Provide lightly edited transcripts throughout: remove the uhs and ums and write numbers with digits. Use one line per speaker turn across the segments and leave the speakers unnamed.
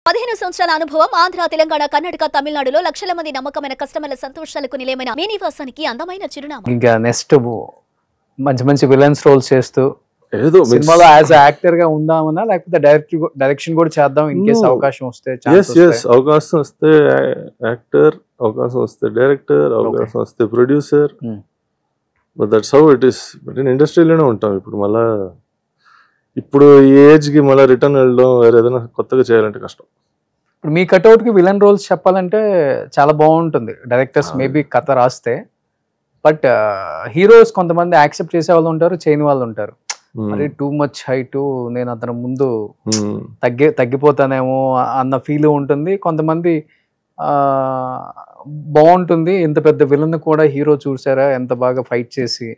15 సంవత్సరాల అనుభవం ఆంధ్ర, తెలంగాణ, కర్ణాటక, తమిళనాడులో లక్షల మంది నమ్మకమైన కస్టమర్ల సంతోషాలకు నిలయమైన మీ నివాసానికి అందమైన చిరునామా.
ఇంకా నెక్స్ట్ మంచి మంచి విలన్స్ రోల్స్ చేస్తూ
ఏదో
సినిమాలో యాజ్ యాక్టర్ గా ఉందామన్నా లేకపోతే డైరెక్షన్ కూడా చేద్దాం ఇన్ కేస్ అవకాశం వస్తే
అవకాశం వస్తే యాక్టర్, అవకాశం వస్తే డైరెక్టర్, అవకాశం వస్తే producer. But that's how it is. But నేను ఇండస్ట్రీలోనే ఉంటాం ఇప్పుడు. మళ్ళా ఇప్పుడు ఈ ఏజ్ కి మళ్ళీ రిటర్న్ వెళ్ళడం వేరే ఏదైనా కొత్తగా చేయాలంటే కష్టం.
ఇప్పుడు మీ కట్అవుట్ కి విలన్ రోల్స్ చెప్పాలంటే చాలా బాగుంటుంది. డైరెక్టర్స్ మేబీ కథ రాస్తే, బట్ హీరోస్ కొంతమంది యాక్సెప్ట్ చేసే వాళ్ళు ఉంటారు, చేయని వాళ్ళు ఉంటారు. మరి టూ మచ్ హైట్, నేను అతను ముందు తగ్గిపోతానేమో అన్న ఫీల్ ఉంటుంది. కొంతమంది బాగుంటుంది, ఇంత పెద్ద విలన్ కూడా హీరో చూసారా ఎంత బాగా ఫైట్ చేసి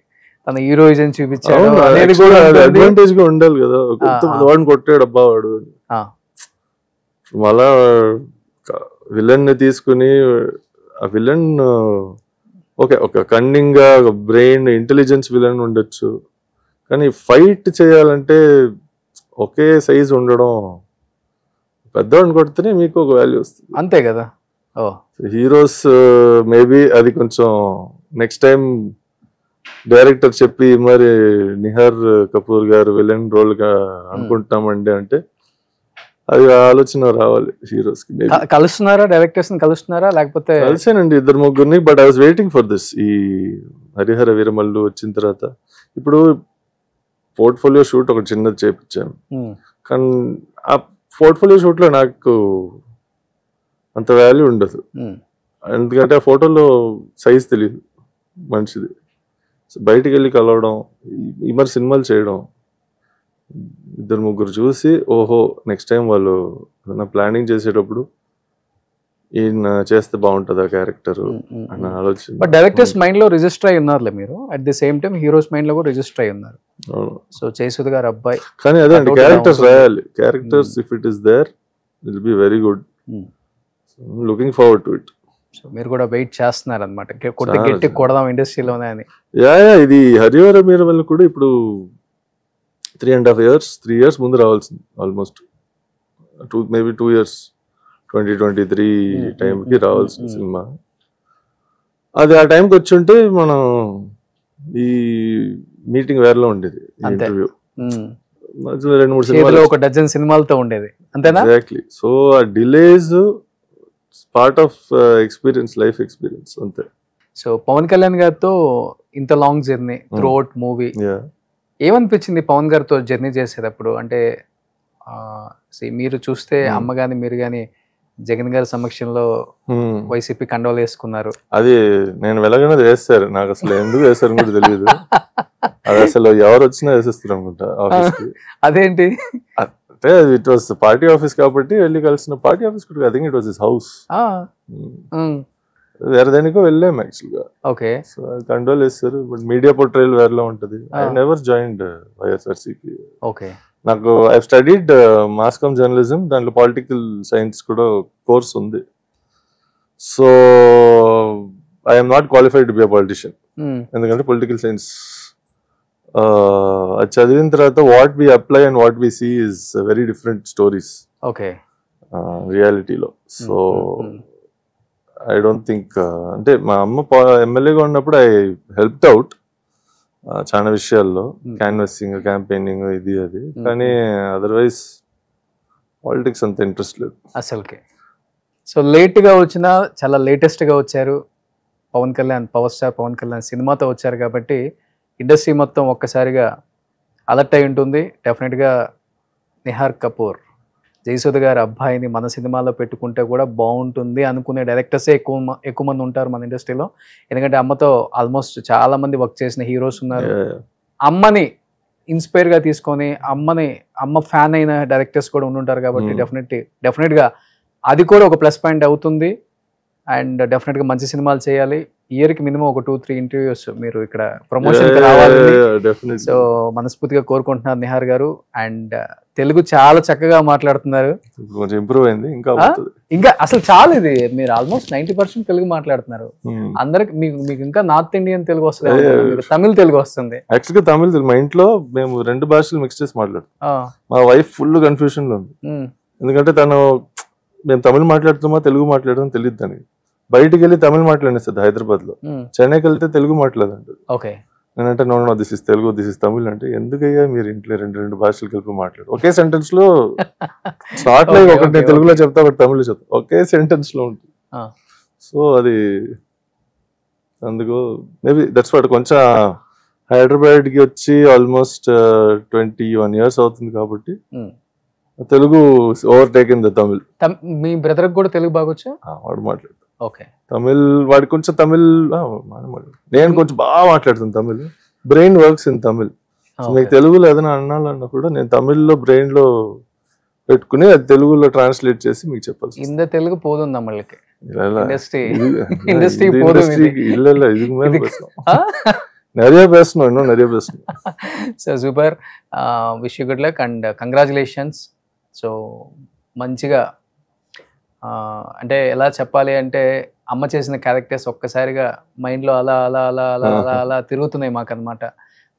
తన హీరోయిజం చూపించాడు అనేది కూడా
అడ్వాంటేజ్ గా ఉండాలి కదా. వాడిని కొట్టాడు అబ్బా వాడు, మళ్ళా విలన్ ని తీసుకుని ఆ విలన్ ఓకే ఒక కన్నింగ్ గా బ్రెయిన్ ఇంటెలిజెన్స్ విలన్ ఉండొచ్చు, కానీ ఫైట్ చేయాలంటే ఒకే సైజ్ ఉండడం, పెద్దవాడిని కొడితేనే మీకు ఒక వాల్యూ వస్తుంది.
అంతే కదా.
హీరోస్ మేబీ అది కొంచెం నెక్స్ట్ టైం డైరెక్టర్ చెప్పి మరి నిహార్ కపూర్ గారు విలన్ రోల్ గా అనుకుంటామండి అంటే అది ఆలోచన రావాలి హీరోస్ కి.
కలుస్తున్నారా డైరెక్టర్స్ కలుస్తున్నారా లేకపోతే?
కలిసానండి 2-3. But I was waiting for this. ఈ హరిహర వీరమల్లు వచ్చిన తర్వాత ఇప్పుడు పోర్ట్ఫోలియో షూట్ ఒకటి చిన్నది చేపించాను, కానీ ఆ పోర్ట్ఫోలియో షూట్ లో నాకు అంత వాల్యూ ఉండదు. ఎందుకంటే ఆ ఫోటోలో సైజ్ తెలియదు మనిషిది. బయటికి వెళ్ళి కలవడం, ఈ మరి సినిమాలు చేయడం, 2-3 చూసి ఓహో నెక్స్ట్ టైం వాళ్ళు ప్లానింగ్ చేసేటప్పుడు ఈయన చేస్తే బాగుంటుంది ఆ క్యారెక్టర్ అన్న ఆలోచన.
బట్ డైరెక్టర్స్ మైండ్ లో రిజిస్టర్ అయి ఉన్నారులే మీరు, at the same time heroes mind లో కూడా రిజిస్టర్ అయి ఉన్నారు. సో జయసుధ్ గారు అబ్బాయి,
కానీ అదే అండి క్యారెక్టర్స్ రాయాలి. Characters if it is there will be very good. Looking forward to it.
So మీరు కూడా వెయిట్ చేస్తున్నారు అనమాట, గట్టి కొడదాం ఇండస్ట్రీలోనే అని.
ఇది హరిహర వీరమల్లు కూడా ఇప్పుడు 3 years ముందు రావాల్సింది, ఆల్మోస్ట్ మేబీ 2 years 2023 టైంకి రావాల్సిన సినిమా. అది ఆ టైంకి వచ్చి ఉంటే మనం ఈ మీటింగ్ వేరేలో ఉండేది, ఇంటర్వ్యూ 2-3 సినిమాలు,
ఒక డజన్ సినిమాలతో ఉండేది అంతేనా?
ఎగ్జాక్ట్లీ. సో ఆ delays part of experience, life experience అంతే.
సో పవన్ కళ్యాణ్ గారితో ఇంత long journey through out movie, ఏమనిపించింది పవన్ గారితో జర్నీ చేసేటప్పుడు? అంటే మీరు చూస్తే అమ్మ గాని మీరు గాని జగన్ గారి సమక్షంలో వైసీపీ కండోలు వేసుకున్నారు.
అది నేను వెళ్ళగానే వేస్తారు, నాకు అసలు ఎందుకు వేస్తారు కూడా తెలియదు. అది అసలు ఎవరు వచ్చినా వేసేస్తారు అనుకుంటా ఆఫీస్కి.
అదేంటి
అంటే ఇట్ వాస్ పార్టీ ఆఫీస్ కాబట్టి వెళ్ళి కలిసిన. పార్టీ ఆఫీస్ కూడా I think it was his house. వేరే దానికో వెళ్ళాం యాక్చువల్ గా.
ఓకే.
సో కంట్రోల్ వేస్తారు, బట్ మీడియా పోర్ట్రేల్ వేరేలో ఉంటది. I never joined YSRCP.
Okay.
నాకు I studied mass comm journalism, దాంట్లో పొలిటికల్ సైన్స్ కూడా కోర్స్ ఉంది. So I'm not qualified to be a politician, ఎందుకంటే పొలిటికల్ సైన్స్ అది చదివిన తర్వాత what we apply and what we see is very different stories.
Okay.
రియాలిటీలో. So I don't think, అంటే మా అమ్మ ఎమ్మెల్యేగా ఉన్నప్పుడు ఐ హెల్ప్డ్ అవుట్ చాలా విషయాల్లో, క్యాన్వసింగ్, క్యాంపెయినింగ్, ఇది అది. కానీ అదర్వైజ్ పాలిటిక్స్ అంత ఇంట్రెస్ట్ లేదు
అసలుకి. సో లేట్గా వచ్చినా చాలా లేటెస్ట్గా వచ్చారు పవన్ కళ్యాణ్, పవర్ స్టార్ పవన్ కళ్యాణ్ సినిమాతో వచ్చారు కాబట్టి ఇండస్ట్రీ మొత్తం ఒక్కసారిగా అలర్ట్ అయి ఉంటుంది. డెఫినెట్గా నిహార్ కపూర్ జయసుధ గారి అబ్బాయిని మన సినిమాలో పెట్టుకుంటే కూడా బాగుంటుంది అనుకునే డైరెక్టర్సే ఎక్కువ మంది ఉంటారు మన ఇండస్ట్రీలో. ఎందుకంటే అమ్మతో ఆల్మోస్ట్ చాలా మంది వర్క్ చేసిన హీరోస్ ఉన్నారు. అమ్మని ఇన్స్పైర్ గా తీసుకొని అమ్మ ఫ్యాన్ అయిన డైరెక్టర్స్ కూడా ఉండుంటారు కాబట్టి డెఫినెట్గా అది కూడా ఒక ప్లస్ పాయింట్ అవుతుంది. అండ్ డెఫినెట్గా మంచి సినిమాలు చేయాలి. ఇయర్కి మినిమం ఒక 2-3 ఇంటర్వ్యూస్ మీరు ఇక్కడ ప్రమోషన్ రావాలి. సో మనస్ఫూర్తిగా కోరుకుంటున్నారు నిహార్ గారు. అండ్ తెలుగు చాలా చక్కగా మాట్లాడుతున్నారు,
ఇంప్రూవ్ అయింది
ఇంకా అసలు చాలా. ఇది మీరు ఆల్మోస్ట్ 90% తెలుగు మాట్లాడుతున్నారు. అందరికి మీకు ఇంకా నార్త్ ఇండియన్ తెలుగు వస్తుంది, తమిళ తెలుగు వస్తుంది.
యాక్చువల్గా తమిళ మా ఇంట్లో మేము 2 భాషలు మిక్స్ చేసి మాట్లాడుతాం. మా వైఫ్ ఫుల్ కన్ఫ్యూజన్ లో ఉంది, ఎందుకంటే తను మేము తమిళ్ మాట్లాడుతామా తెలుగు మాట్లాడదాం తెలియదు దానికి. బయటికి వెళ్ళి తమిళ్ మాట్లాడేస్తుంది హైదరాబాద్లో, చెన్నైకి వెళ్తే తెలుగు మాట్లాడంటారు.
ఓకే,
నేనంటే no this is Telugu, this is Tamil అంటే, ఎందుకయ్యా మీరు ఇంట్లో రెండు భాషలు కలిపి మాట్లాడు, ఒకే సెంటెన్స్ లో స్టార్ట్ లో ఒకటి నేను తెలుగులో చెప్తా ఒకటి తమిళ్లో చెప్తా, ఒకే సెంటెన్స్ లో ఉంటుంది. సో అది అందుకు మేబీ దట్స్ వాట్. కొంచెం హైదరాబాద్కి వచ్చి ఆల్మోస్ట్ 21 years అవుతుంది కాబట్టి Telugu overtaking the Tamil.
Me brother కూడా తెలుగు బాగొచ్చా?
వాడు మాట్లాడు
ఓకే,
తమిళ్ వాడి కొంచెం తమిళ్, నేను కొంచెం బాగా మాట్లాడుతాను Tamil. Brain works in Tamil. మీకు తెలుగులో ఏదైనా అన్నాలన్నా కూడా నేను తమిళ్లో బ్రెయిన్ లో పెట్టుకుని అది తెలుగులో ట్రాన్స్లేట్ చేసి మీకు చెప్పాలి.
இந்த தெலுங்கு போதும் நம்மளுக்கு இண்டஸ்ட்ரி
இல்ல இல்ல இதுக்கு மேல பேசணும், நிறைய பேசணும், இன்னும் நிறைய பேசணும்.
So super, wish you good luck and congratulations. So మంచిగా అంటే ఎలా చెప్పాలి అంటే అమ్మ చేసిన క్యారెక్టర్స్ ఒక్కసారిగా మైండ్లో అలా అలా అలా అలా అలా అలా తిరుగుతున్నాయి మాకు అనమాట.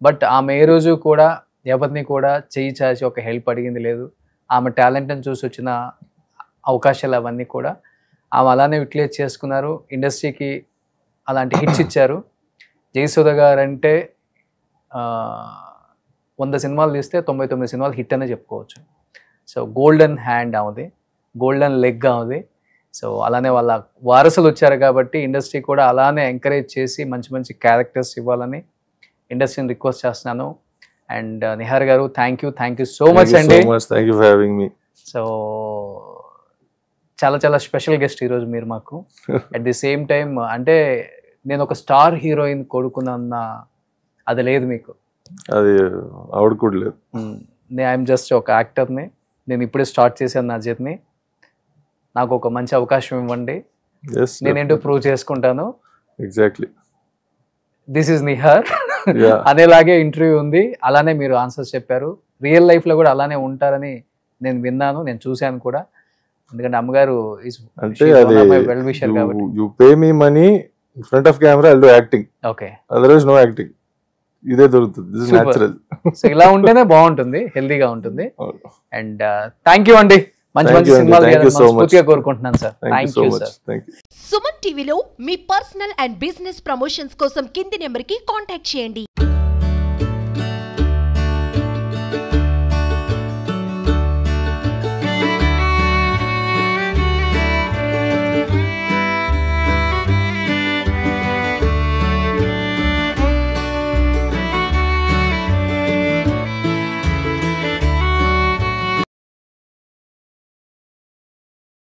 బట్ ఆమె ఏ రోజు కూడా ఎవరిని కూడా చేయి చాచి ఒక హెల్ప్ అడిగింది లేదు. ఆమె టాలెంట్ని చూసి వచ్చిన అవకాశాలు అవన్నీ కూడా ఆమె అలానే యూటిలైజ్ చేసుకున్నారు. ఇండస్ట్రీకి అలాంటి హిట్స్ ఇచ్చారు. జయసుధ గారు అంటే 100 సినిమాలు తీస్తే 99 సినిమాలు హిట్ అనే చెప్పుకోవచ్చు. సో గోల్డెన్ హ్యాండ్ అవుది, గోల్డెన్ లెగ్ అవుది. సో అలానే వాళ్ళ వారసులు వచ్చారు కాబట్టి ఇండస్ట్రీ కూడా అలానే ఎంకరేజ్ చేసి మంచి మంచి క్యారెక్టర్స్ ఇవ్వాలని ఇండస్ట్రీని రిక్వెస్ట్ చేస్తున్నాను. అండ్ నిహార్ గారు థ్యాంక్ యూ సో మచ్ అండి. సో చాలా చాలా స్పెషల్ గెస్ట్ ఈరోజు మీరు మాకు. అట్ ది సేమ్ టైం అంటే నేను ఒక స్టార్ హీరోయిన్ కొడుకున్న అది లేదు మీకు,
అది ఆవిడ కూడా లేదు.
ఐఎమ్ జస్ట్ ఒక యాక్టర్ని, నేను ఇప్పుడే స్టార్ట్ చేశాను నా జర్నీ. నాకు ఒక మంచి అవకాశం ఇవ్వండి, నేనేంటో ప్రూవ్ చేసుకుంటాను.
ఎగ్జాక్ట్లీ,
దిస్ ఈజ్ నిహార్ అనేలాగే ఇంటర్వ్యూ ఉంది. అలానే మీరు ఆన్సర్స్ చెప్పారు. రియల్ లైఫ్ లో కూడా అలానే ఉంటారని నేను విన్నాను, నేను చూశాను కూడా. ఎందుకంటే అమ్మగారు వెల్ విషర్ కాబట్టి.
You pay me money in front of camera, I will do acting.
Okay,
otherwise no acting. ఇదే దొరుకుతుంది, దిస్ ఇస్ నేచురల్.
సో ఇలా ఉంటేనే బాగుంటుంది, హెల్దీగా ఉంటుంది. అండ్ థ్యాంక్ యూ అండి, మంచి మంచి సినిమాలు పూర్తిగా కోరుకుంటున్నాను sir. Thank you sir.
Suman టీవీలో మీ పర్సనల్ అండ్ బిజినెస్ ప్రమోషన్స్ కోసం కింది నెంబర్కి కాంటాక్ట్ చేయండి.